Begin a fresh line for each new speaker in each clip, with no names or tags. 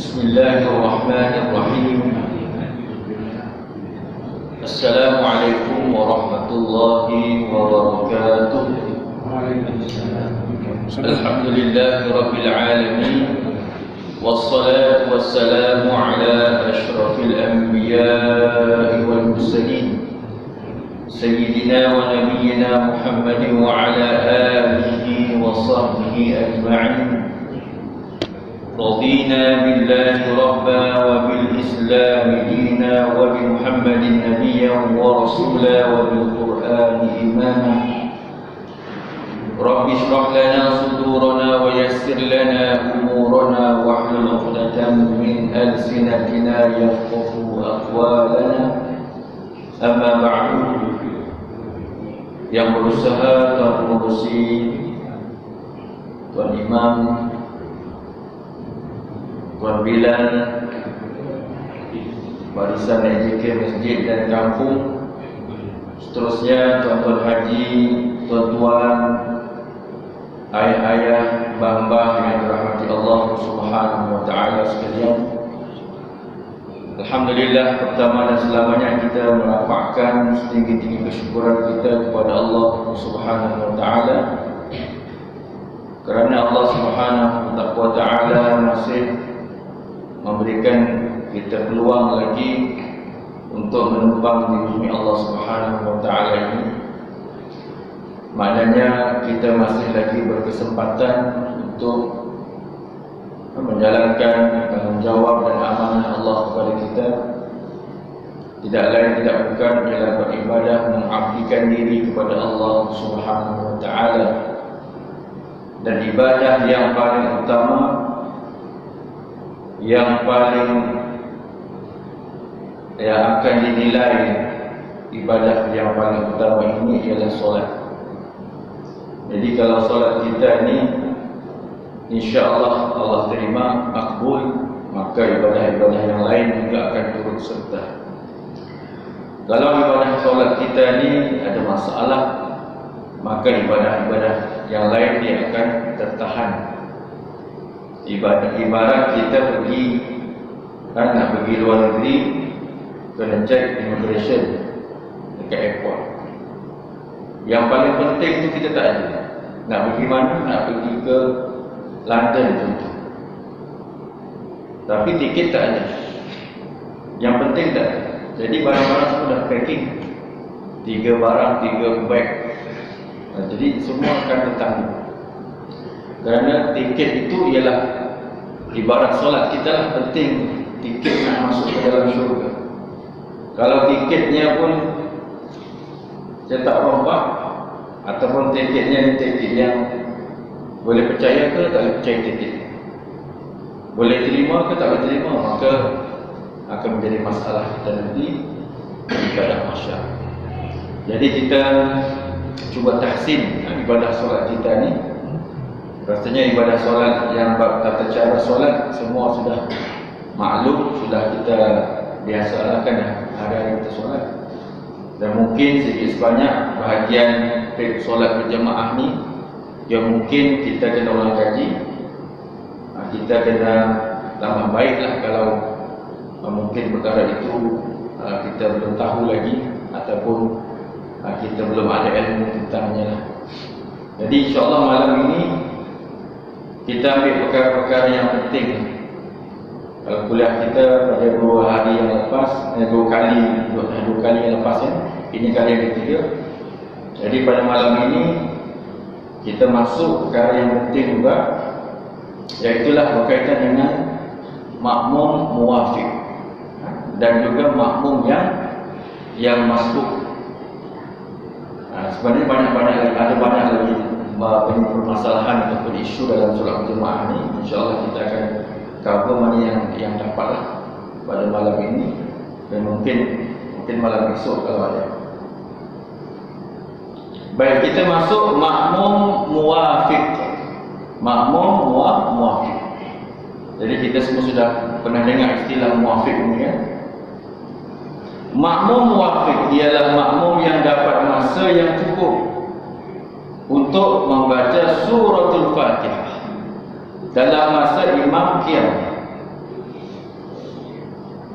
Bismillahirrahmanirrahim. Assalamualaikum warahmatullahi wabarakatuh. Alhamdulillahi rabbil alamin. Wassalatu wassalamu ala ashrafil anbiya'i wal mursalin Sayyidina wa nabiyyina Muhammadin wa ala alihi wa sahbihi ajma'in. رضينا بالله ربا وبالإسلام دينا وبمحمد نبيا ورسولا وبالقرآن إماما. رب اشرح لنا صدورنا ويسر لنا أمورنا واحلل عقدة من ألسنتنا يفقهوا أقوالنا. أما بعد، yang berusaha Tuan Pengurusi, Tuan Imam, Tuan Bilan, barisan EJK Masjid dan Kampung, seterusnya tuan-tuan haji, tuan-tuan, ayah-ayah, mbah-mbah yang dirahmati Allah Subhanahu wa taala sekalian. Alhamdulillah, pertama dan selamanya kita merapatkan setinggi-tinggi kesyukuran kita kepada Allah Subhanahu wa taala, kerana Allah Subhanahu wa taala masih memberikan kita peluang lagi untuk menumpang di bumi Allah Subhanahu wa taala ini. Maknanya kita masih lagi berkesempatan untuk menjalankan tanggungjawab dan amanah Allah kepada kita. Tidak lain tidak bukan ialah beribadah, mengabdikan diri kepada Allah Subhanahu wa taala. Dan ibadah yang paling utama, yang paling akan dinilai ibadah yang paling utama ini ialah solat. Jadi kalau solat kita ni insya-Allah Allah terima, makbul, maka ibadah-ibadah yang lain juga akan turut serta. Kalau ibadah solat kita ni ada masalah, maka ibadah-ibadah yang lain dia akan tertahan. Ibarat kita pergi nak pergi luar negeri, kena check immigration dekat airport. Yang paling penting tu kita tak ada. Nak pergi mana? Nak pergi ke London contoh, tapi tiket tak ada. Yang penting tak ada. Jadi barang-barang semua dah packing, 3 barang, 3 bag. Jadi semua akan tertanggung. Kerana tiket itu ialah ibarat solat kita lah, penting tiket nak masuk ke dalam syurga. Kalau tiketnya pun cetak rompak, ataupun tiketnya tiket yang boleh percaya ke tak boleh percaya tiket, boleh terima ke tak boleh terima, maka akan menjadi masalah kita nanti di padang mahsyar. Jadi kita cuba tahsin ibadah solat kita ni. Rasanya ibadah solat yang bab tata cara solat semua sudah maklum, sudah kita biasakan hari-hari kita solat. Dan mungkin sedikit sebanyak bahagian solat berjemaah ni yang mungkin kita kena ulang kaji, kita kena tambah baiklah kalau mungkin perkara itu kita belum tahu lagi, ataupun kita belum ada ilmu tentangnya lah. Jadi insya-Allah malam ini kita ambil perkara-perkara yang penting. Kalau kuliah kita pada 2 hari yang lepas, 2 kali yang lepas ya, ini kali yang ketiga. Jadi pada malam ini kita masuk perkara yang penting juga, iaitulah berkaitan dengan makmum muwafiq dan juga makmum yang masbuk. Sebenarnya ada banyak lagi permasalahan ataupun isu dalam solat berjemaah ni. InsyaAllah kita akan cover mana yang dapatlah pada malam ini, dan mungkin malam esok kalau ada. Baik, kita masuk makmum muwafiq. Makmum muwafiq. Jadi kita semua sudah pernah dengar istilah muwafiq ni kan. Makmum muwafiq ialah makmum yang dapat masa yang cukup untuk membaca suratul Fatihah dalam masa imam qiyam.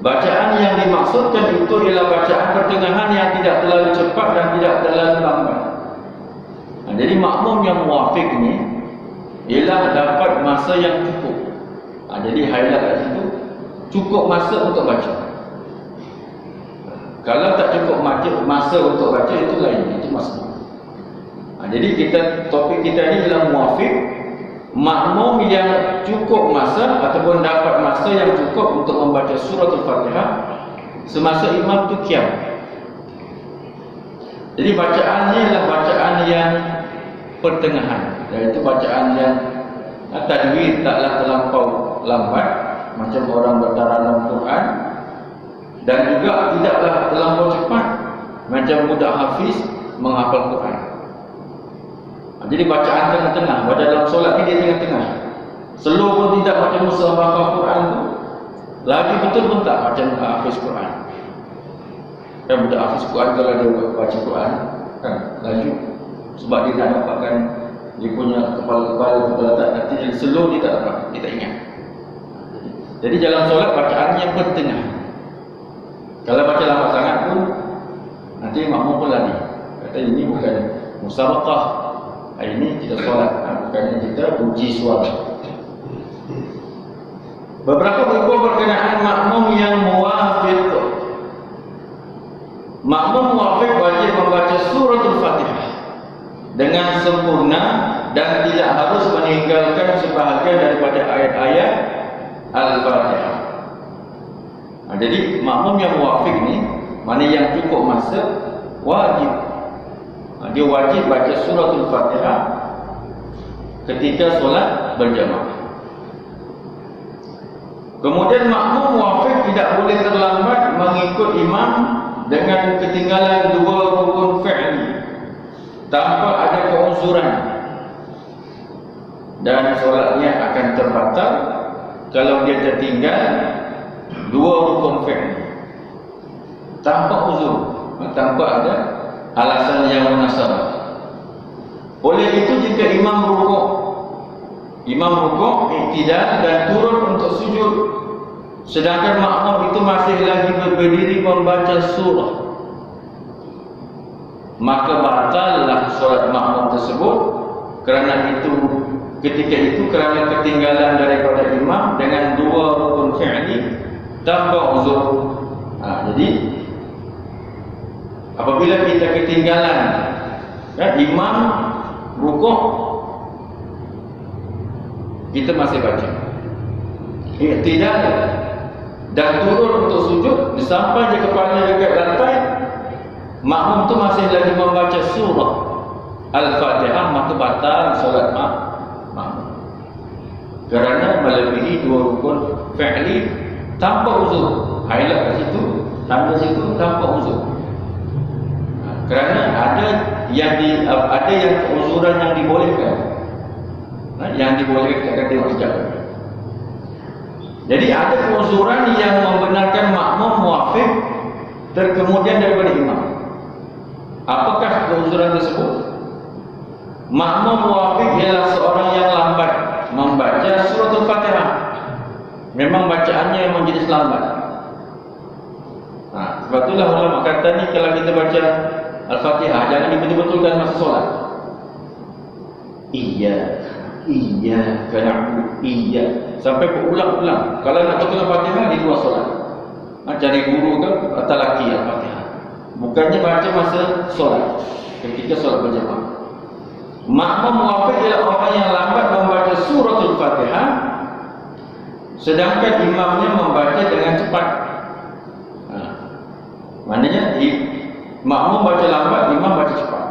Bacaan yang dimaksudkan itu ialah bacaan pertengahan yang tidak terlalu cepat dan tidak terlalu lambat. Jadi makmum yang muwafiq ni ialah dapat masa yang cukup. Jadi highlight kat situ, cukup masa untuk baca. Kalau tak cukup masa untuk baca, itu lain, itu masalah. Jadi topik kita ni ialah muwafiq, makmum yang cukup masa ataupun dapat masa yang cukup untuk membaca surah Al-Fatihah semasa imam tu qiyam. Jadi bacaannya adalah bacaan yang pertengahan, iaitu bacaan yang tajwid taklah terlampau lambat macam orang bertarannum Quran, dan juga tidaklah terlampau cepat macam budak hafiz menghafal Quran. Jadi bacaan tengah-tengah, pada dalam solat ni dia tengah-tengah. Slow pun tidak macam Musa menghafal Quran tu, lagi betul pun tak macam hafiz Quran. Dan budak hafiz Quran kalau dia baca Quran kan laju, sebab dia nak dapatkan dia punya kepala tak, nanti yang slow dia tak dapat, dia tak ingat. Jadi dalam solat bacaannya bertengah. Kalau baca lambat sangat pun nanti makmum pun lari, kata ini bukan musabaqah, ini kita solat, bukannya kita uji suara. Beberapa buku berkenaan makmum yang muwafiq. Makmum muwafiq wajib membaca surah Al-Fatihah dengan sempurna dan tidak harus meninggalkan sebahagian daripada ayat-ayat Al-Fatihah. Jadi makmum yang muwafiq ni, mana yang cukup masa, wajib. Dia wajib baca surah Al-Fatihah ketika solat berjamaah. Kemudian makmum muwafiq tidak boleh terlambat mengikut imam dengan ketinggalan 2 rukun fi'li tanpa ada keuzuran, dan solatnya akan terbatal kalau dia tertinggal 2 rukun fi'li tanpa uzur, tanpa ada alasan yang munasabah. Oleh itu jika imam rukuk, iktidal dan turun untuk sujud, sedangkan makmum itu masih lagi berdiri membaca surah, maka batallah solat makmum tersebut kerana kerana ketinggalan daripada imam dengan 2 rukun fi'li tanpa uzur. Jadi apabila kita ketinggalan imam rukuk, kita masih baca iktidal dan turun untuk sujud, sampai je kepala dekat lantai, makmum tu masih lagi membaca surah Al-Fatihah, maka batal solat makmum kerana melebihi 2 rukun fi'li tanpa uzur. Highlight kat situ, tanda situ, tanpa uzur. Kerana ada yang keuzuran yang dibolehkan, yang dibolehkan, akan tengok sekejap. Jadi ada keuzuran yang membenarkan makmum muwafiq terkemudian daripada imam. Apakah keuzuran tersebut? Makmum muwafiq ialah seorang yang lambat membaca surah Al-Fatihah. Memang bacaannya memang jenis lambat. Sebab itulah ulama kata ni, kalau kita baca Al-Fatihah jangan dibetul-betulkan masa solat. Iyyaka na'budu, sampai berulang-ulang. Kalau nak baca Al-Fatihah di luar solat, cari guru ke atau laki Al-Fatihah, bukannya baca masa solat, ketika solat berjamaah. Makmum muwafiq ialah orang yang lambat membaca surah Al-Fatihah, sedangkan imamnya membaca dengan cepat. Maknanya makmum baca lambat, imam baca cepat.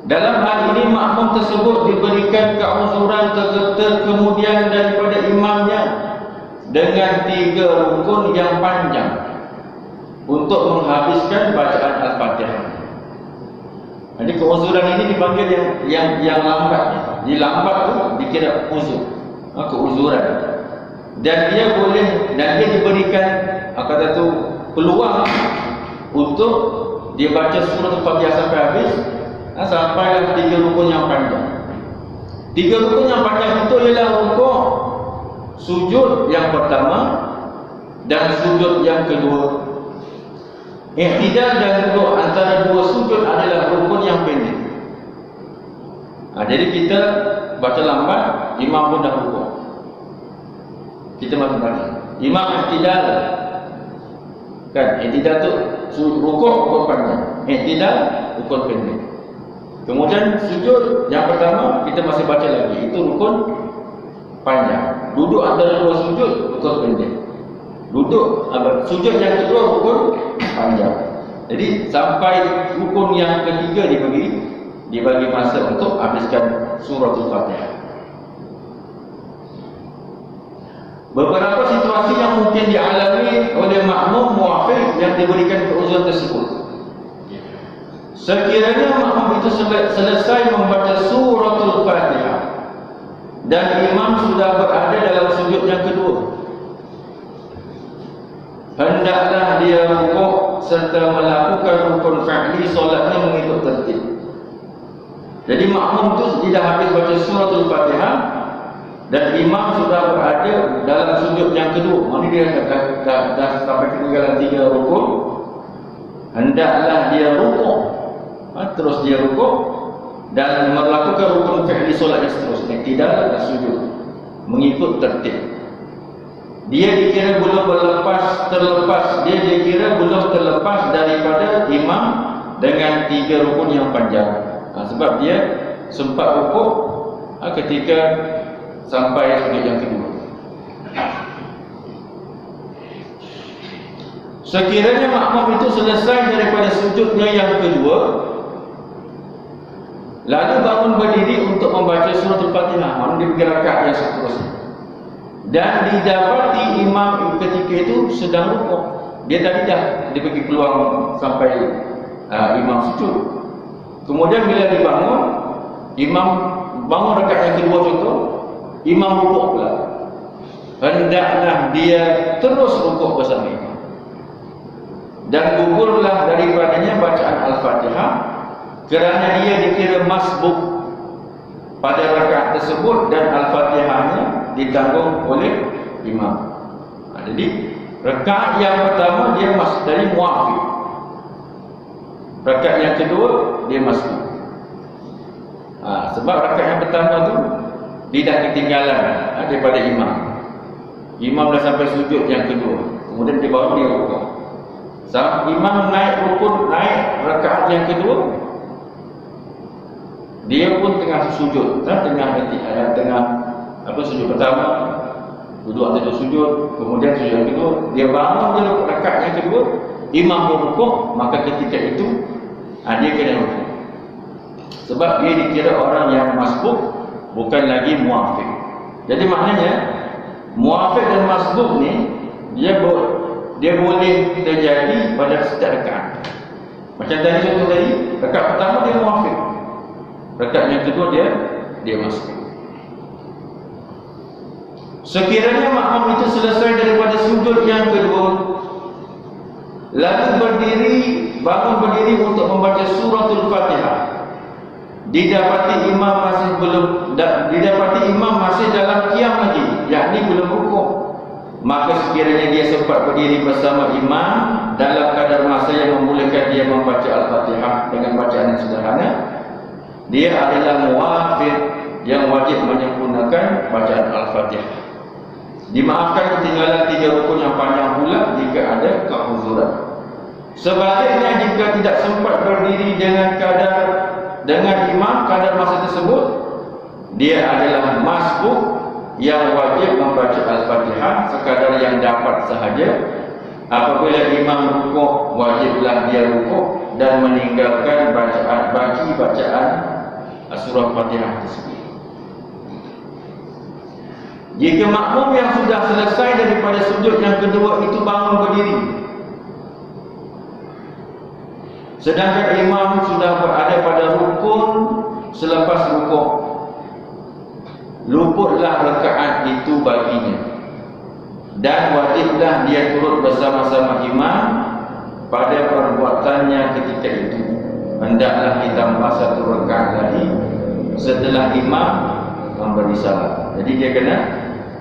Dalam hal ini makmum tersebut diberikan keuzuran kemudian daripada imamnya dengan 3 rukun yang panjang untuk menghabiskan bacaan Al-Fatihah. Jadi keuzuran ini dipanggil yang lambat. Di lambat tu dikira uzur, keuzuran. Dan dia diberikan peluang untuk dia baca surah Al-Fatihah sampai habis, sampailah 3 rukun yang panjang. 3 rukun yang panjang itu ialah rukuk sujud yang pertama, dan sujud yang kedua. I'tidal dan duduk antara dua sujud adalah rukun yang pendek. Jadi kita baca lambat, imam pun dah rukuk. Kita masih baca. Imam i'tidal. Kan, i'tidal tu rukuk rukun panjang. I'tidal rukun pendek. Kemudian sujud yang pertama kita masih baca lagi, itu rukun panjang. Duduk antara dua sujud rukun pendek. Sujud yang kedua rukun panjang. Jadi sampai rukun yang ketiga dibagi masa untuk habiskan suratul Fatihah. Beberapa situasi yang mungkin dialami oleh makmum muafiq yang diberikan keuzuran tersebut. Sekiranya makmum itu selesai membaca suratul Fatihah dan imam sudah berada dalam sujud yang kedua, hendaklah dia rukuk serta melakukan rukun fi'li solatnya mengikut tertib. Jadi makmum tu dia dah habis baca suratul Fatihah dan imam sudah berada dalam sujud yang kedua. Maksudnya dia dah sampai ketinggalan 3 rukun. Hendaklah dia rukuk. Terus dia rukuk dan melakukan rukun fi'li solat yang seterusnya, tidak sujud mengikut tertib. Dia dikira belum terlepas daripada imam dengan 3 rukun yang panjang. Sebab dia sempat rukuk ketika sampai sujud yang kedua. Sekiranya makmum itu selesai daripada sujudnya yang kedua, lalu bangun berdiri untuk membaca suratul Fatihah, maksudnya dia pergi rakaat yang seterusnya, dan didapati imam ketika itu sedang rukuk. Dia tadi dah dia pergi peluang sampai imam sujud. Kemudian bila dibangun, imam bangun rakaat yang kedua contoh, imam rukuk pula. Hendaklah dia terus rukuk bersama imam. Dan gugurlah daripadanya bacaan Al-Fatihah kerana dia dikira masbuk pada rakaat tersebut dan Al-Fatihahnya ditanggung oleh imam. Jadi rakaat yang pertama dia dari muafiq, rakaat yang kedua dia masbuk. Sebab rakaat yang pertama tu dia dah ketinggalan daripada imam. Imam dah sampai sujud yang kedua, kemudian dia baru dia rukuk. Imam naik rukun, naik rakaat yang kedua, dia pun tengah sujud, tengah sujud pertama, duduk atau sujud, kemudian sujud yang kedua, dia bangun dia rakaat yang kedua, imam pun rukuk, maka ketika itu dia kena rukuk. Sebab dia dikira orang yang masbuk, bukan lagi muafiq. Jadi maknanya muafiq dan masbuk ni dia boleh terjadi pada setiap rakaat. Macam tadi contoh tadi, rakaat pertama dia muafiq, rakaat yang kedua dia masbuk. Sekiranya makmum itu selesai daripada sujud yang kedua, lalu bangun berdiri untuk membaca suratul Fatihah, didapati imam masih dalam qiyam lagi, yakni belum rukuk, maka sekiranya dia sempat berdiri bersama imam dalam kadar masa yang membolehkan dia membaca Al-Fatihah dengan bacaan yang sederhana, dia adalah muwafiq yang wajib menyempurnakan bacaan Al-Fatihah. Dimaafkan ketinggalan 3 rukun yang panjang pula jika ada keuzuran. Sebaliknya jika tidak sempat berdiri dengan imam kadar masa tersebut, dia adalah masbuk yang wajib membaca Al-Fatihah sekadar yang dapat sahaja. Apabila imam rukuk, wajiblah dia rukuk dan meninggalkan bacaan surah Fatihah tersebut. Jika makmum yang sudah selesai daripada sujud yang kedua itu bangun berdiri, sedangkan imam sudah berada pada rukun selepas rukuk, luputlah rakaat itu baginya dan wajiblah dia turut bersama-sama imam pada perbuatannya ketika itu. Hendaklah ditambah 1 rakaat lagi setelah imam memberi salam. Jadi dia kena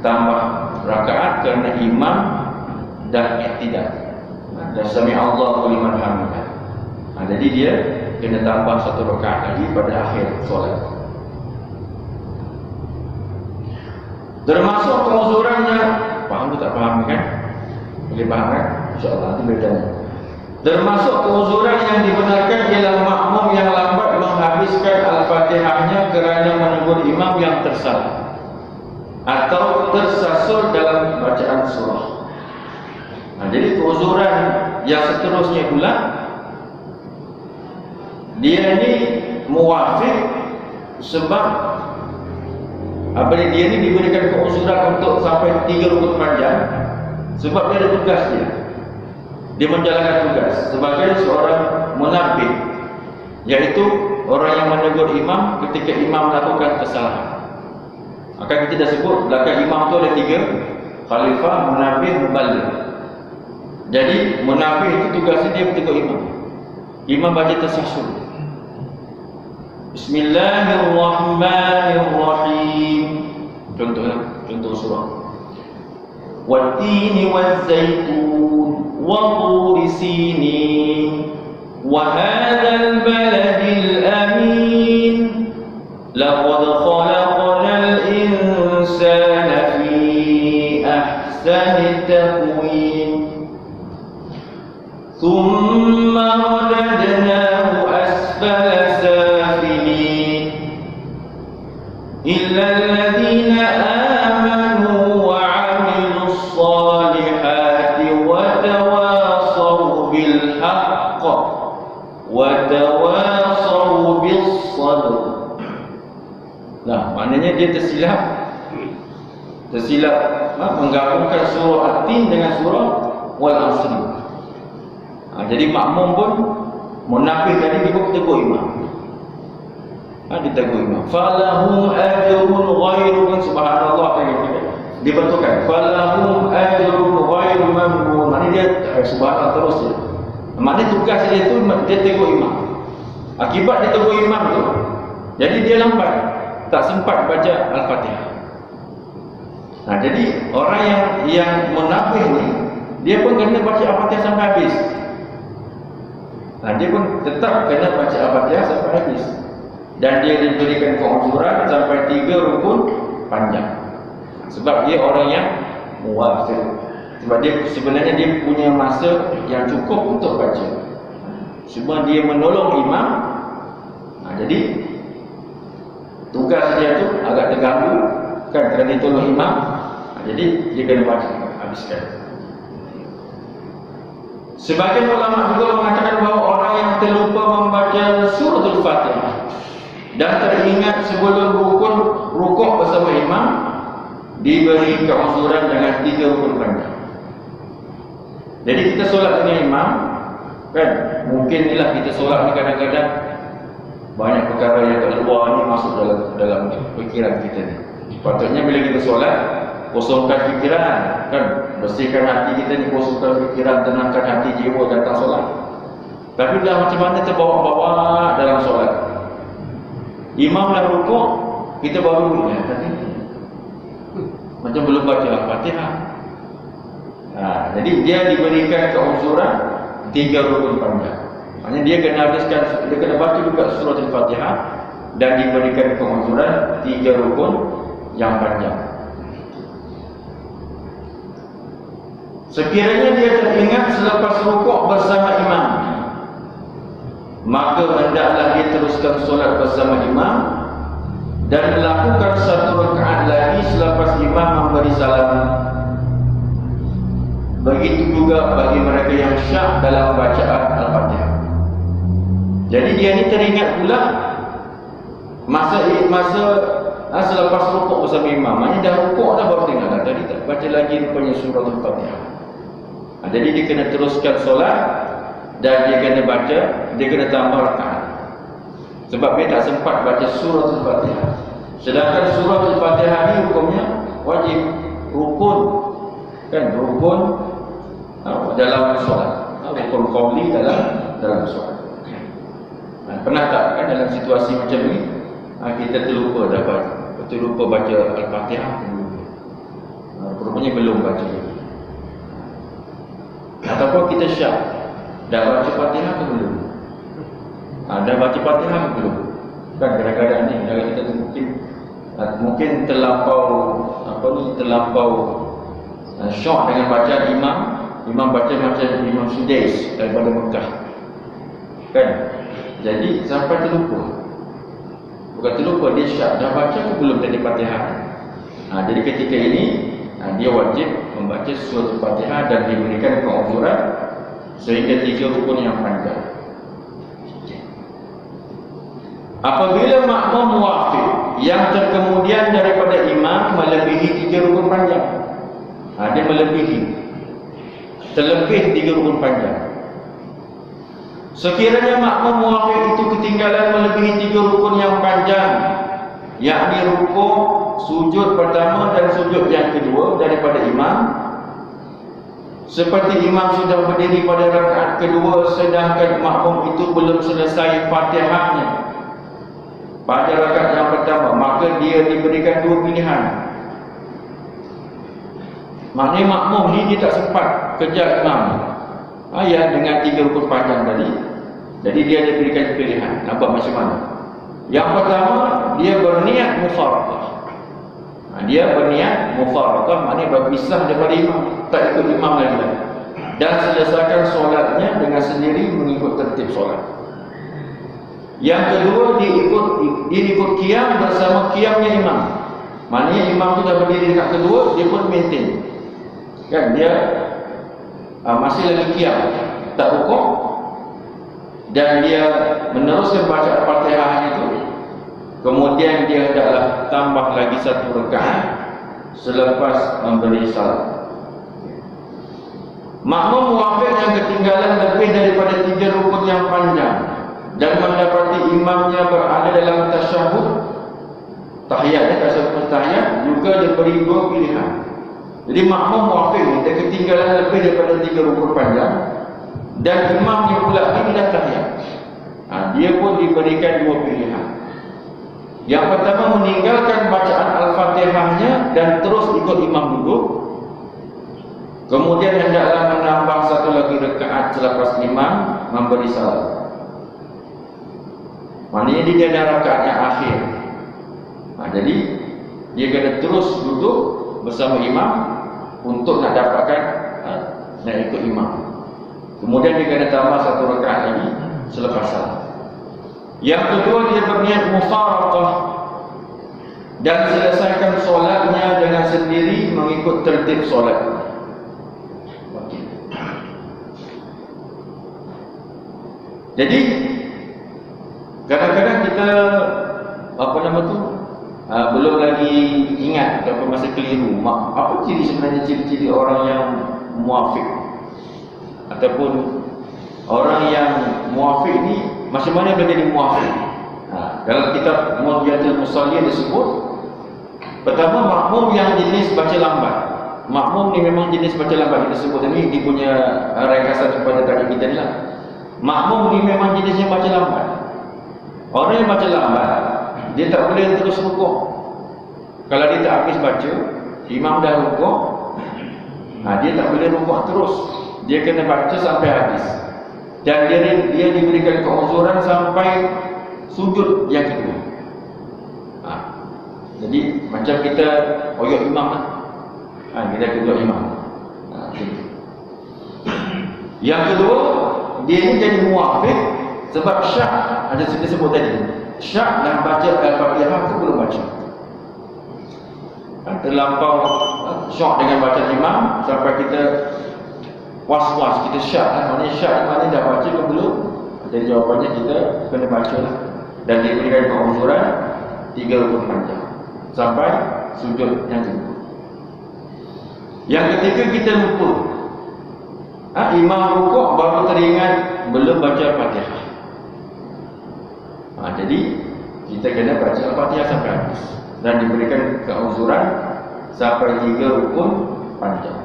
tambah rakaat kerana imam dan i'tidal. Dan sami Allahu liman hamidah. Jadi dia kena tambah 1 rakaat lagi pada akhir solat. Termasuk penguzurannya, faham atau tak faham kan? Boleh faham kan? InsyaAllah nanti bedanya. Termasuk penguzuran yang dibenarkan ialah makmum yang lambat menghabiskan Al-Fatihahnya kerana menegur imam yang tersalah atau tersasul dalam bacaan surah. Jadi penguzuran yang seterusnya pula, dia ni muwafiq sebab dia ni diberikan penguzuran untuk sampai 3 rukun panjang sebab dia ada tugas dia. Dia menjalankan tugas sebagai seorang munabbih, iaitu orang yang menegur imam ketika imam melakukan kesalahan. Maka kita dah sebut belakang imam tu ada 3, khalifah, munabbih, muballigh. Jadi munabbih itu tugasnya dia menegur imam. Imam baca tasyahud. Bismillahirrahmanirrahim. Contoh surah. Wat-tini waz-zaitun wa turi sinin wa hadzal baladil amin laqad khalaqnal insana fi ahsani taqwim thumma radadnahu asfala safilin illa alladhina amanu wa 'amilus solihati wa tawasaw bil haqq wa tawasaw bis sabr. Nah, maknanya dia tersilap menggabungkan surah At-Tin dengan surah Wal Asr. Jadi makmum pun munafik tadi dia pun tegur imam. Ditegur imam. Falahum ajrun ghairu, subhanallah kan. Dia betulkan falahum ajrun ghairu mamnun. Maknanya dia subhanallah terus dia. Maknanya tugas dia tu dia tegur imam. Akibat dia tegur imam tu, jadi dia lambat, tak sempat baca Al-Fatihah. Jadi orang yang munafik ni, dia pun kena baca Al-Fatihah sampai habis. Dia pun tetap kena baca Al-Fatihah sampai habis. Dan dia diberikan penguzuran sampai 3 rukun panjang. Sebab dia orang yang muwafiq. Sebab dia sebenarnya dia punya masa yang cukup untuk baca. Cuma dia menolong imam. Jadi tugas dia tu agak terganggu kan, kerana dia tolong imam. Jadi dia kena baca habiskan. Sebagian ulama juga mengatakan bahawa orang yang terlupa membaca suratul Fatihah dan teringat sebelum rukuk bersama imam diberi keuzuran dengan 3 rukun panjang. Jadi kita solat dengan imam kan, mungkin inilah kita solat ni kadang-kadang banyak perkara yang kat luar ni masuk dalam fikiran kita ni. Patutnya bila kita solat, kosongkan fikiran kan, bersihkan hati kita ni, kosongkan fikiran, tenangkan hati jiwa datang solat. Tapi dah macam mana terbawa-bawa dalam solat. Imam dah rukuk, kita baru tadi macam belum baca Al-Fatihah. Jadi dia diberikan keuzuran 3 rukun panjang. Maknanya dia kena baca juga surah Al-Fatihah dan diberikan keuzuran 3 rukun yang panjang. Sekiranya dia teringat selepas rukuk bersama imam, maka hendaklah dia teruskan solat bersama imam dan melakukan 1 rakaat lagi selepas imam memberi salam. Begitu juga bagi mereka yang syak dalam bacaan Al-Fatihah. Jadi dia ni teringat pula masa selepas rukuk bersama imam. Maknanya dah rukuk dah baru tengok tadi tak baca lagi rupanya surah Al-Fatihah. Jadi dia kena teruskan solat dan dia kena baca, dia kena tambah rakaat. Sebab dia tak sempat baca surah Al-Fatihah. Sedangkan surah Al-Fatihah ni hukumnya wajib, rukun kan, rukun dalam solat, rukun qauli dalam solat. Pernah tak kan dalam situasi macam ni kita terlupa baca Al-Fatihah, rupanya belum baca. Ataupun kita syak, dah baca Fatihah ke belum? Dah baca Fatihah ke belum? Kan kadang-kadang ni kalau kita tu mungkin terlampau syok dengan bacaan imam baca macam Imam Sudais daripada Mekah, kan? Jadi sampai terlupa. Bukan terlupa, dia syak dah baca ke belum tadi Fatihah. Jadi ketika ini dia wajib membaca surah Fatihah dan diberikan keuzuran sehingga 3 rukun yang panjang. Apabila makmum muwafiq yang terkemudian daripada imam melebihi 3 rukun panjang, dia terlebih 3 rukun panjang. Sekiranya makmum muwafiq itu ketinggalan melebihi 3 rukun yang panjang, yakni rukuk, sujud pertama dan sujud yang kedua daripada imam, seperti imam sudah berdiri pada rakaat kedua sedangkan makmum itu belum selesai Fatihahnya pada rakaat yang pertama, maka dia diberikan 2 pilihan. Maknanya makmum ni dia tak sempat kejar imam dengan 3 rukun panjang tadi. Jadi dia diberikan pilihan. Nampak macam mana? Yang pertama, dia berniat mufaraqah. Dia berniat mufaraqah, maknanya berpisah daripada imam, tak ikut imam lagi, dan selesaikan solatnya dengan sendiri mengikut tertib solat. Yang kedua, dia ikut qiyam bersama qiyamnya imam. Maknanya imam tu dah berdiri dekat kedua, dia pun maintain, kan? Dia masih lagi qiyam, tak rukuk, dan dia meneruskan bacaan Fatihah itu. Kemudian dia hendaklah tambah lagi 1 rakaat selepas memberi salam. Makmum muwafiq yang ketinggalan lebih daripada 3 rukun yang panjang dan mendapati imamnya berada dalam tasyahud tahiyat, tahiyat juga diberi 2 pilihan. Jadi makmum muwafiq ni dia ketinggalan lebih daripada 3 rukun panjang dan imamnya pula ini dah tahiyat. Dia pun diberikan 2 pilihan. Yang pertama, meninggalkan bacaan Al-Fatihahnya dan terus ikut imam duduk. Kemudian hendaklah menambah 1 lagi rakaat selepas imam memberi salam. Maknanya dia ada rakaat yang akhir. Jadi dia kena terus duduk bersama imam untuk nak dapatkan nak ikut imam. Kemudian dia kena tambah 1 rakaat lagi selepas salam. Yang kedua, dia berniat mufaraqah dan selesaikan solatnya dengan sendiri mengikut tertib solat. Jadi kadang-kadang kita belum lagi ingat ataupun masih keliru apa ciri-ciri orang yang muwafiq, ataupun orang yang muwafiq ni macam mana dia jadi muwafiq. Dalam kitab Mughniyatul Musallin disebut, pertama, makmum yang jenis baca lambat. Makmum ni memang jenis baca lambat. Kita sebut ni dia punya ringkasan kepada tadi kita ni lah. Makmum ni memang jenisnya baca lambat. Orang yang baca lambat, dia tak boleh terus rukuk. Kalau dia tak habis baca, imam dah rukuk, dia tak boleh rukuk terus. Dia kena baca sampai habis. Dan dia diberikan keuzuran sampai sujud yang kedua. Jadi macam kita oyok imam lah. Kita oyok imam. Yang kedua, dia ni jadi muwafiq sebab syak. Ada kita sebut tadi, syak nak baca Al-Fatihah tu belum baca. Terlampau syok dengan bacaan imam sampai kita was-was, kita syak lah. Maknanya syak mana dah baca ke belum? Jadi jawapannya kita kena baca lah. Dan diberikan keuzuran 3 rukun panjang sampai sujud yang kedua. Yang ketiga, kita lupa. Imam rukuk baru teringat belum baca Fatihah. Jadi kita kena baca Fatihah sampai habis dan diberikan keuzuran sampai 3 rukun panjang.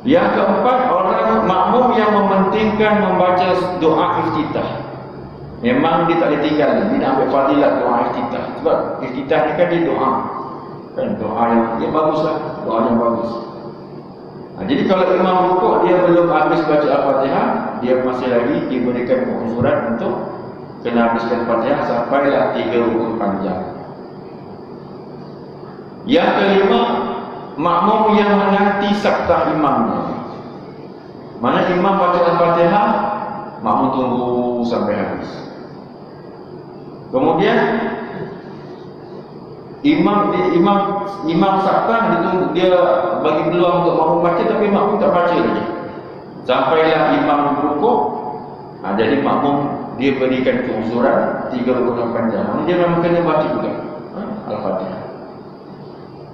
Yang keempat, orang makmum yang mementingkan membaca doa iftitah. Memang dia tak boleh tinggal, dia nak ambil fadilat doa iftitah. Sebab iftitah ni kan dia doa, kan doa yang dia bagus lah, doa yang bagus. Jadi kalau imam rukuk dia belum habis baca Al-Fatihah, dia masih lagi diberikan pengusuran untuk kena habiskan Fatihah sampailah 3 rukuk panjang. Yang kelima, makmum yang menanti saktah imamnya. Mana imam baca Al-Fatihah, makmum tunggu sampai habis. Kemudian imam saktah dia bagi peluang untuk makmum baca, tapi makmum tak baca lagi. Sampailah imam rukuk, jadi makmum dia berikan keusuran 3 rukuk panjang. Dia memang kena baca juga Al-Fatihah.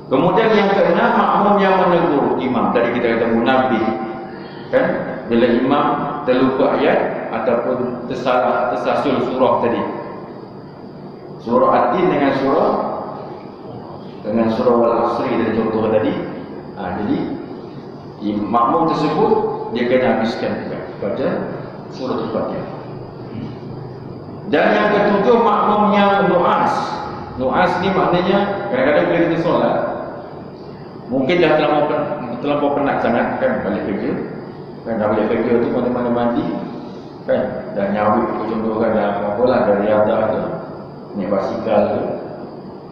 Kemudian yang keenam, makmum yang menegur imam. Tadi kita kata munabih, kan? Bila imam terlupa ayat ataupun tersasul surah tadi, surah Ad-Din dengan surah Wal-Asri dari contoh tadi. Jadi makmum tersebut dia kena habiskan juga baca surah Al-Fatihah. Dan yang ketujuh, makmum yang nu'as. Nu'as ni maknanya kadang-kadang bila kita solat, mungkin dah terlampau penat sangat, kan, balik kerja. Kan dah balik kerja tu mana-mana mandi, kan, dah nyawik contoh kan, dah apa-apalah, dah riadah tu, naik basikal tu,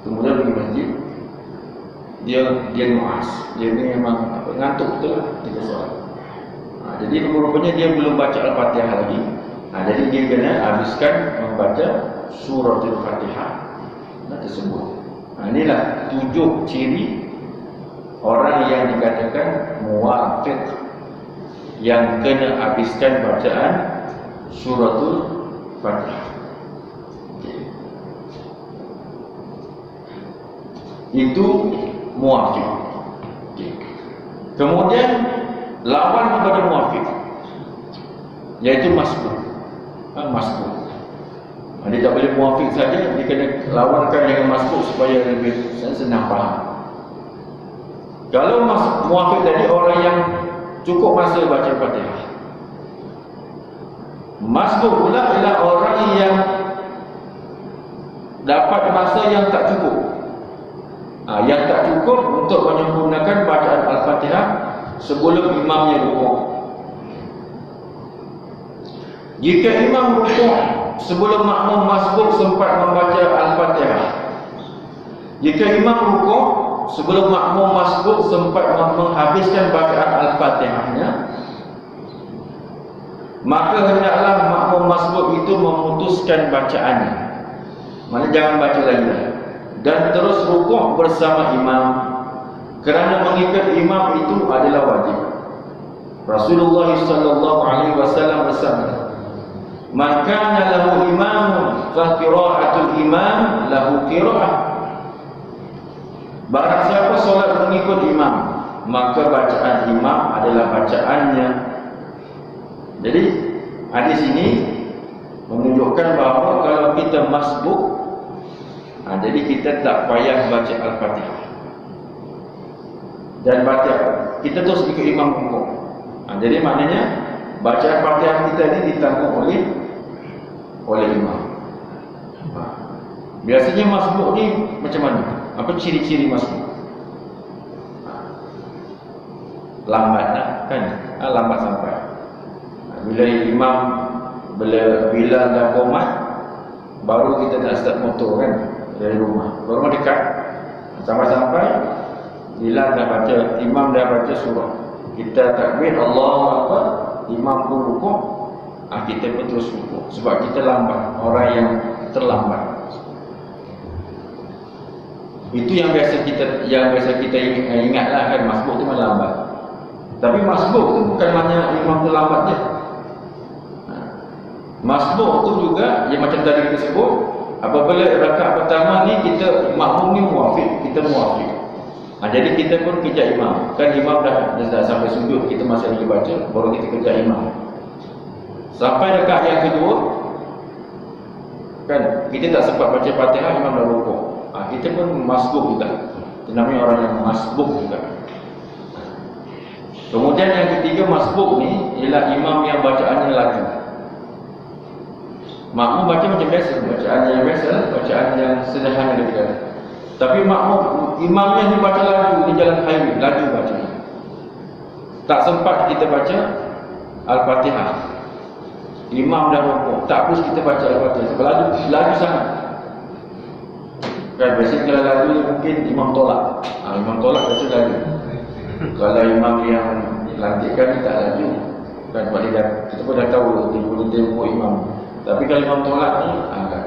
kemudian pergi masjid, dia nu'as, dia ni memang ngantuk betul lah kita solat. Jadi rupanya dia belum baca Al-Fatihah lagi. Jadi dia kena habiskan membaca surah Al-Fatihah tersebut. Inilah 7 ciri orang yang dikatakan muwafiq, yang kena habiskan bacaan suratul Fatihah. Itu muwafiq. Kemudian lawan kepada muwafiq, yaitu masbuk. Masbuk. Dia tak boleh muwafiq saja, dia kena lawankan dengan masbuk supaya lebih senang faham. Kalau muwafiq tadi orang yang cukup masa baca Fatihah. Masbuk pula ialah orang yang dapat masa yang tak cukup. Yang tak cukup untuk menyempurnakan bacaan Al-Fatihah sebelum imamnya rukuk. Jika imam rukuk sebelum makmum masbuk sempat membaca Al-Fatihah, jika imam rukuk sebelum makmum masbuk sempat menghabiskan bacaan Al-Fatihahnya, maka hendaklah makmum masbuk itu memutuskan bacaannya. Maksudnya jangan baca lagi dan terus rukuk bersama imam, kerana mengikat imam itu adalah wajib. Rasulullah sallallahu alaihi wasallam bersabda, "Man kana lahu imamun fa qira'atul imam lahu qira'ah." Barang siapa solat mengikut imam, maka bacaan imam adalah bacaannya. Jadi hadis ini menunjukkan bahawa kalau kita masbuk, jadi kita tak payah baca Al-Fatihah dan baca, kita terus ikut imam rukuk. Jadi maknanya bacaan Fatihah kita ini ditanggung oleh imam. Biasanya masbuk ni macam mana? Apa ciri-ciri masbuk? Lambat lah, kan? Lambat sampai. Bila imam bila dah qomat, baru kita nak start motor, kan, dari rumah. Baru dekat sampai bila dah baca, imam dah baca surah, kita takbir Allahu Akbar, imam pun rukuk, kita pun terus rukuk. Sebab kita lambat, orang yang terlambat. Itu yang biasa kita ingatlah, kan, masbuk tu memang lambat. Tapi masbuk tu bukan maknanya imam terlambat je. Masbuk tu juga yang macam tadi kita sebut, apabila rakaat pertama ni kita makmum ni muwafiq, kita muwafiq. Jadi kita pun kejar imam. Kan imam dah sampai sujud, kita masih lagi baca, baru kita kejar imam. Sampai rakaat yang kedua, kan, kita tak sempat baca Fatihah, imam dah rukuk. Kita pun masbuk juga. Itu namanya orang yang masbuk juga. Kemudian yang ketiga, masbuk ni ialah imam yang bacaannya laju. Makmum baca macam biasa, bacaan yang biasa, bacaan yang sederhana dia. Tapi makmum, imamnya ni baca laju, dia jalan highway, laju baca. Tak sempat kita baca Al-Fatihah, imam dah rukuk, tak terus kita baca Al-Fatihah sebab laju sangat. Kan biasanya kalau laju mungkin imam tolak. Imam tolak biasa laju. Kalau imam yang lantikkan ni tak laju. Kan sebab kita pun dah tahu tempo imam. Tapi kalau imam tolak ni,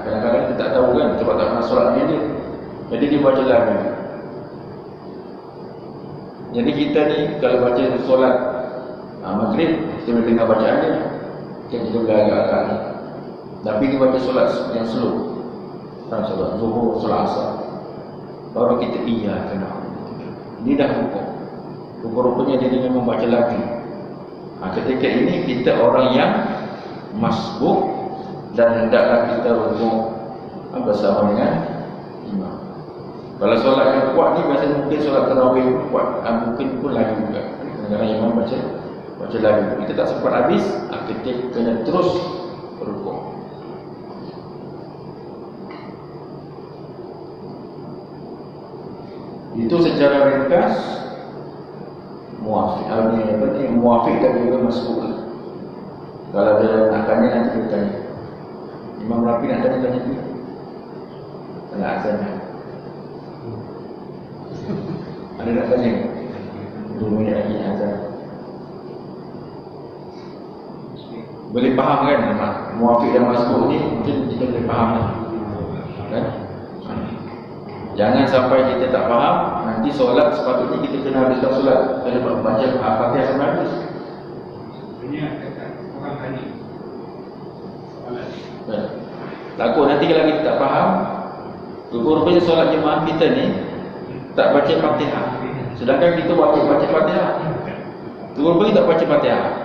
kadang-kadang kita tak tahu kan sebab tak pernah solat dengan dia. Jadi dia baca laju. Jadi kita ni kalau baca solat maghrib, kita boleh dengar bacaan dia. Kita boleh agak-agak ni. Tapi dia baca solat yang slow. Solat zuhur, solat asar, baru kita kena. Ini dah rukuk. Rukuk-rukuknya jadi memang baca lagi. Ketika ini kita orang yang masbuk dan hendaklah kita rukuk bersama dengan imam. Kalau solat yang kuat ni biasanya mungkin solat tarawih kuat, mungkin pun lagi juga. Kadang-kadang imam baca lagi. Kita tak sempat habis, kita kena terus rukuk. Itu secara ringkas muafiq dan juga masbuk. Kalau dia nak tanya nanti kita tanya. Imam Rafi nak tanya tu. Nak azan. Ada nak tanya? 2 minit lagi azan. Boleh faham kan muafiq dan masbuk ni? Mungkin kita boleh faham kan? Jangan sampai kita tak faham, nanti solat sepatutnya kita kena habiskan solat. Kena baca Al-Fatihah sampai habis.
Ini orang tanya soalan.
Takut nanti kalau kita tak faham, rupanya solat jemaah kita ni tak baca Fatihah. Sedangkan kita wajib baca Fatihah. Rupanya tak baca Fatihah.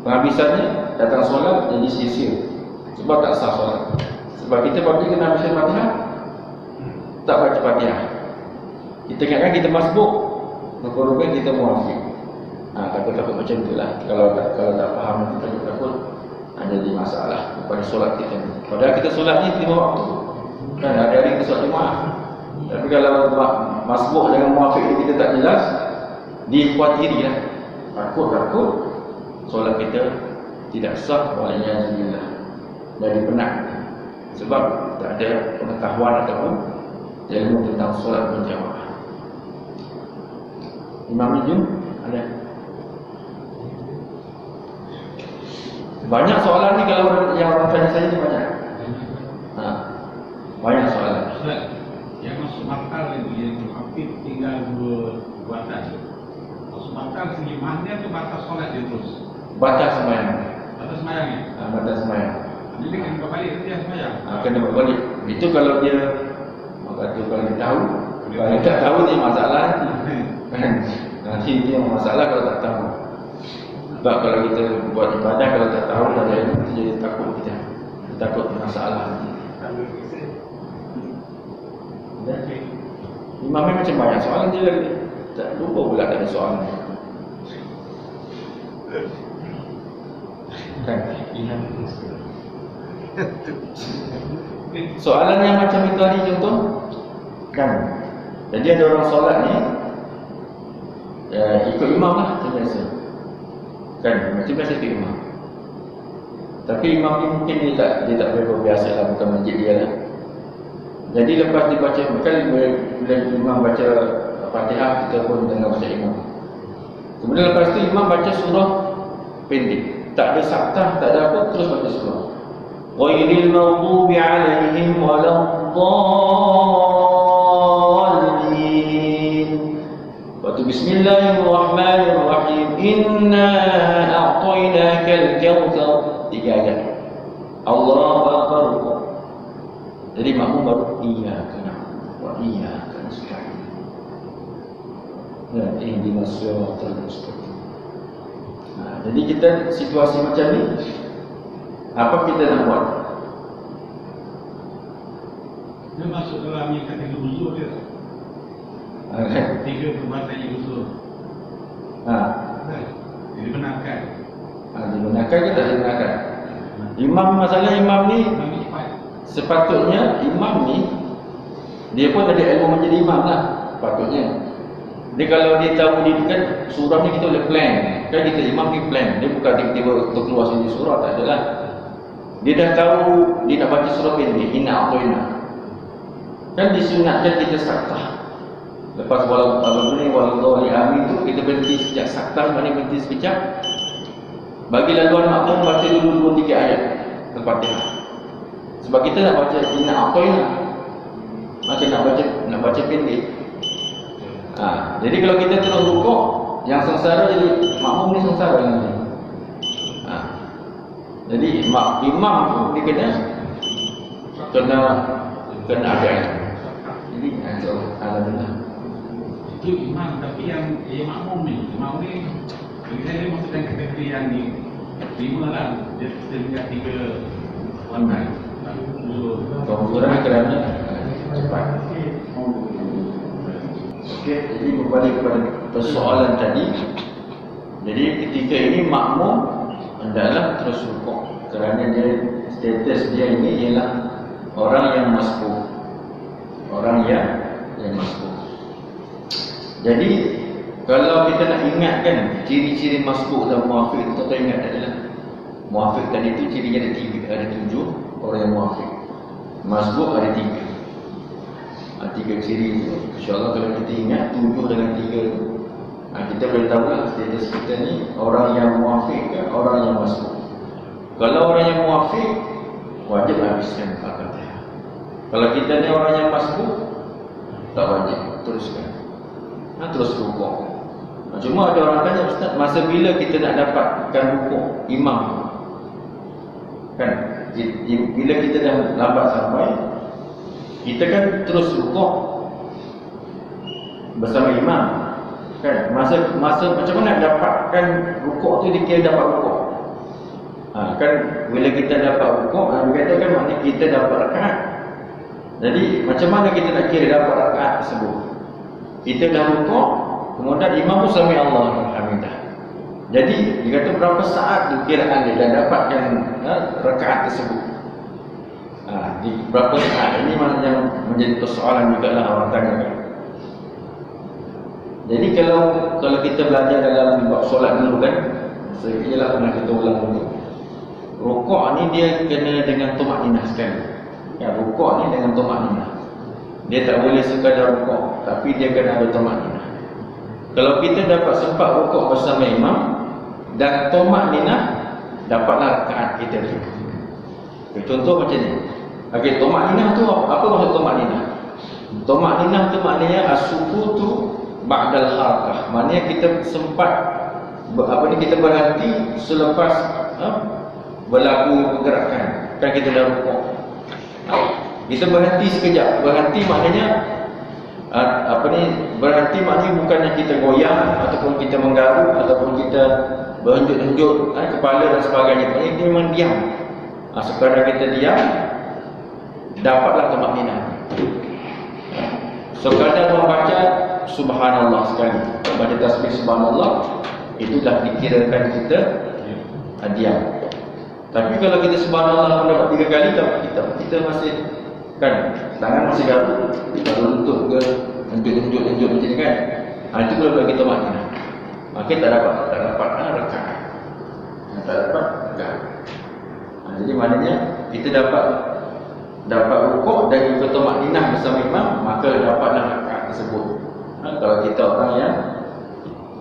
Penghabisannya datang solat jadi sia-sia. Sebab tak sah solat. Sebab kita wajib kena habiskan Fatihah, tak baca Fatihah. Kita ingatkan kita masbuk, rupanya kita muafiq. Takut-takut macam itulah. Kalau tak faham nanti takut jadi masalah pada solat kita ni. Padahal kita solat ni 5 waktu. Kan hari-hari kita solat jemaah. Tapi kalau masbuk dengan muafiq ni kita tak jelas, dikhawatiri lah. Takut solat kita tidak sah, waliyahzubillah. Jadi penat. Sebab tak ada pengetahuan ataupun ilmu tentang solat berjamaah. Imam Nujum ada. Banyak soalan ni kalau yang orang tanya saya ni banyak. Banyak soalan.
Ustaz, yang masuk makal itu yang hampir tinggal 2 batas. Masuk makal segi mana tu batas solat dia terus.
Batas sembahyang.
Batas sembahyang ni.
Batas sembahyang.
Jadi kena berbalik dia sembahyang.
Kena berbalik. Itu kalau dia kalau dia tahu. Kalau dia tak tahu dia masalah. Nanti dia masalah kalau tak tahu. Sebab kalau kita buat ibadah kalau tak tahu dah jadi takut kita. Takut masalah nanti. Imamnya macam banyak soalan dia lagi. Tak lupa pula ada soalan. Kan? Soalan yang macam itu tadi contoh kan. Jadi ada orang solat ni ikut imam lah macam biasa. Kan, macam biasa ikut imam. Tapi imam ni mungkin dia tak berbiasa lah, bukan masjid dia lah. Jadi lepas dibaca, kan bila imam baca Fatihah, kita pun dengar baca imam. Kemudian lepas tu imam baca surah pendek, tak ada sabtah, tak ada apa, terus baca surah. Ghairil maghdubi alaihim waladdallin. Waktu Bismillahirrahmanirrahim. Inna a'tainakal kautsar. 3 ayat. Allahu akbar. Jadi makmum baru iyyaka na'budu wa iyyaka nasta'in. Dan ihdinas siratal mustaqim. Jadi kita situasi macam ni, apa kita nak buat?
Dia masuk dalam yang kata uzur dia. 3 perbuatan yang uzur. Dibenarkan.
Dibenarkan ke tak dibenarkan? Imam, masalah imam ni sepatutnya imam ni dia pun ada ilmu menjadi imam lah. Patutnya Dia kalau dia tahu dia kan surah ni kita boleh plan. Kan kita imam ni plan. Dia bukan tiba-tiba keluar sini surah, tak adalah. Dia dah tahu dia nak baca surah pendek, inna atau inna. Kan disunatkan kita saktah. Lepas walau amin tu kita berhenti sekejap. Saktah maknanya berhenti sekejap. Bagi laluan makmum baca dulu 2-3 ayat Al-Fatihah. Sebab kita nak baca inna atau inna. Macam nak baca pendek. Jadi kalau kita terus rukuk, yang sengsara jadi makmum ni sengsara nanti. Jadi imam tu dia kena ada. Jadi alhamdulillah.
Itu imam, tapi yang makmum ni dia maksudkan kategori yang ni 5 lah. Dia sehingga 3 online.
Kemudian kerana cepat. Okey, jadi kembali kepada persoalan tadi. Jadi ketika ini makmum adalah terus rukuk kerana dia status dia ini ialah orang yang masbuk. Orang yang masbuk. Jadi kalau kita nak ingatkan ciri-ciri masbuk dan muafiq, kita ingat adalah muafiq tadi itu cirinya ada 7 orang yang muafiq. Masbuk ada 3. 3 ciri itu. InsyaAllah kalau kita ingat 7 dengan 3 itu, kita boleh tahu lah status kita ni orang yang muafiq ke orang yang masbuk. Kalau orang yang muafiq, wajib habiskan Al-Fatihah. Kalau kita ni orang yang masbuk, tak wajib, teruskan. Terus rukuk. Cuma ada orang tanya, Ustaz, masa bila kita nak dapatkan rukuk imam? Kan? Bila kita dah lambat sampai, kita kan terus rukuk bersama imam. Kan? Masa macam mana dapatkan rukuk tu dikira dapat rukuk? Kan bila kita dapat rukuk, dikatakan maknanya kita dapat rakaat. Jadi macam mana kita nak kira dapat rakaat tersebut? Kita dah rukuk, kemudian imam pun sami Allahu hamidah. Jadi dikata berapa saat dikiraan dia dah dapatkan rakaat tersebut. Di berapa saat ini yang menjadi persoalan juga lah orang tanya kan. Jadi kalau kita belajar dalam bab solat dulu kan, ialah pernah kita ulang dulu. Rukuk ni dia kena dengan tumakninah sekali. Ya, rukuk ni dengan tumakninah. Dia tak boleh sekadar rukuk, tapi dia kena ada tumakninah. Kalau kita dapat sempat rukuk bersama imam dan tumakninah, dapatlah rakaat kita tu. Contoh macam ni. Okey, tumakninah tu apa maksud tumakninah? Tumakninah tu maknanya as-sukutu ba'dal harakah. Maknanya kita sempat kita berhenti selepas berlaku pergerakan. Kan kita dah rukuk. Kita berhenti sekejap. Berhenti maknanya berhenti maknanya bukannya kita goyang ataupun kita menggaruk ataupun kita berhenjuk-henjuk kepala dan sebagainya. Maknanya dia memang diam. Sekadar kita diam, dapatlah tumakninah. Sekadar membaca subhanallah sekali, baca tasbih subhanallah, itu dah dikirakan kita diam. Tapi kalau kita subhanallah mendapat 3 kali, kita masih kan tangan masih garuk, kalau lutut ke henjuk-henjuk macam ni kan, itu belum bagi tumakninah. Maka tak dapat rakaat. Tak dapat rakaat. Jadi maknanya kita dapat rukuk dan juga tumakninah bersama imam, maka dapatlah rakaat tersebut. Kalau kita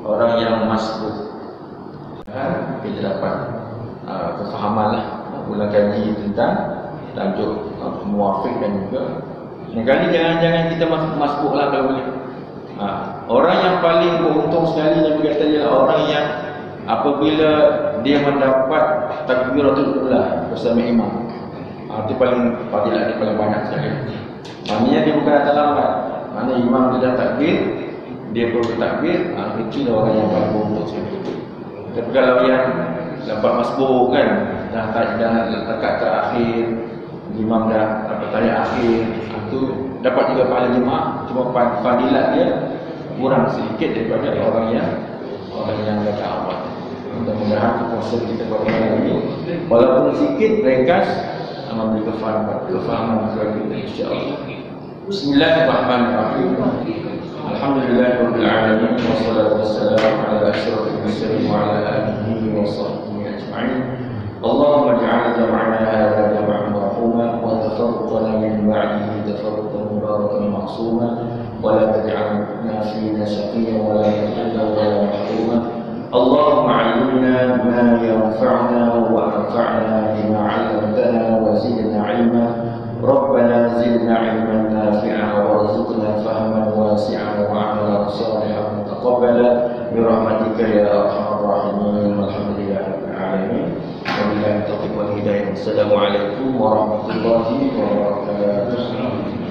orang yang masbuk, kita dapat kefahamanlah ulang kaji tentang tajuk muafiq dan juga kali jangan kita masbuklah kalau boleh. Orang yang paling beruntung sekali Nabi kata ialah orang yang apabila dia mendapat takbiratul ula bersama imam. Itu paling fadilah dia paling banyak sekali. Maknanya dia bukan datang lambat. Maknanya imam dia dah takbir, dia perlu takbir, itu orang yang paling beruntung sekali. Tapi kalau yang dapat masbuk kan, dah dekat terakhir, imam dah tayat akhir, itu dapat juga pahala jemaah, cuma fadilat dia kurang sedikit daripada orang yang dekat awal. Mudah-mudahan puasa kita pada hari ini walaupun sedikit ringkas memberi kefahaman kepada kita insya-Allah. Bismillahirrahmanirrahim. Alhamdulillahirabbil alamin wassalatu wassalamu ala asyrafil mursalin wa ala alihi wa sahbihi ajma'in. Allahumma ij'al jam'ana hadha jam'an marhuma wa tafarruqana min ba'dihi tafarruqan mubarakan ma'suma wa la taj'alna fina shaqiyyan wa la yahzuna wa la mahruma. Allahumma 'allimna ma yanfa'una wa anfa'na bima 'allamtana wa zidna 'ilma. ربنا زدنا علما نافعا وارزقنا فهما واسعا وعملا صالحا متقبلا برحمتك يا ارحم الراحمين والحمد لله رب العالمين وبالله التوفيق والهدايه. السلام عليكم ورحمه الله وبركاته.